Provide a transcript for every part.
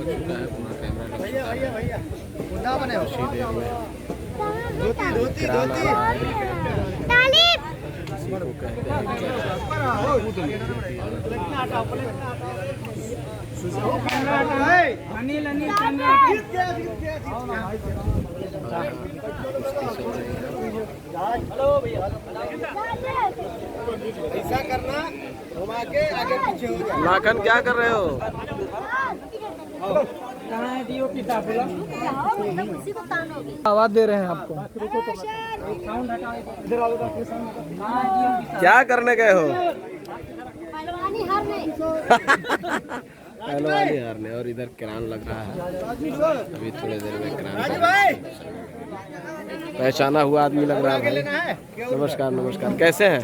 लग चुका है, पूरा कैमरा लग चुका है। धोती धोती इसी को कहते हैं ऐसा करना, घुमा के आगे पीछे हो जाए। लाखन क्या कर रहे हो? आवाज दे रहे हैं आपको। क्या करने गए हो? पहलवानी हारने। पहलवानी हारने। और इधर किरान लग रहा है, अभी थोड़ी देर में किरान पहचाना हुआ आदमी लग रहा है भाई। नमस्कार नमस्कार, कैसे हैं?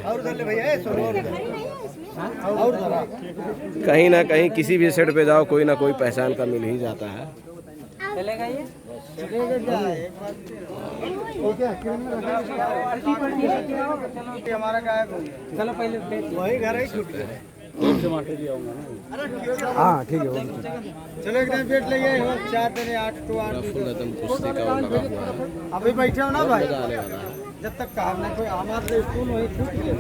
कहीं ना कहीं किसी भी सेट पे जाओ कोई ना कोई पहचान का मिल ही जाता है। चलेगा ये? हमारा क्या है? चलो पहले वही घर है, छूट गया। हाँ ठीक है। चलो एकदम वेट लगे 4 दिन 8 to 8 फुल एकदम कुश्ती का वो लगा हुआ है, अभी बैठे हो ना भाई, मजा आने वाला है। जब तक काम नहीं कोई हमारे स्कूल वही छूट गया।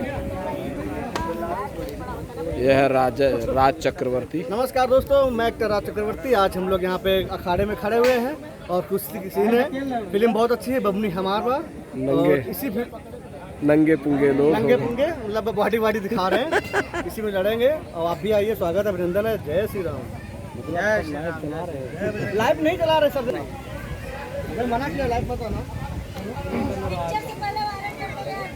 यह है राज चक्रवर्ती। नमस्कार दोस्तों, मैं एक्टर राज चक्रवर्ती। आज हम लोग यहाँ पे अखाड़े में खड़े हुए हैं और कुश्ती की सीन है। फिल्म बहुत अच्छी है, बबनी हमारा। नंगे इसी नंगे पुंगे लोग नंगे पुंगे मतलब बॉडी वाडी दिखा रहे हैं, इसी में लड़ेंगे। और आप भी आइए, स्वागत है, अभिनंदन है। जय श्री राम। लाइव नहीं चला रहे सब, मना किया लाइव मत आना। पिक्चर से पहले वायरल कर देगा।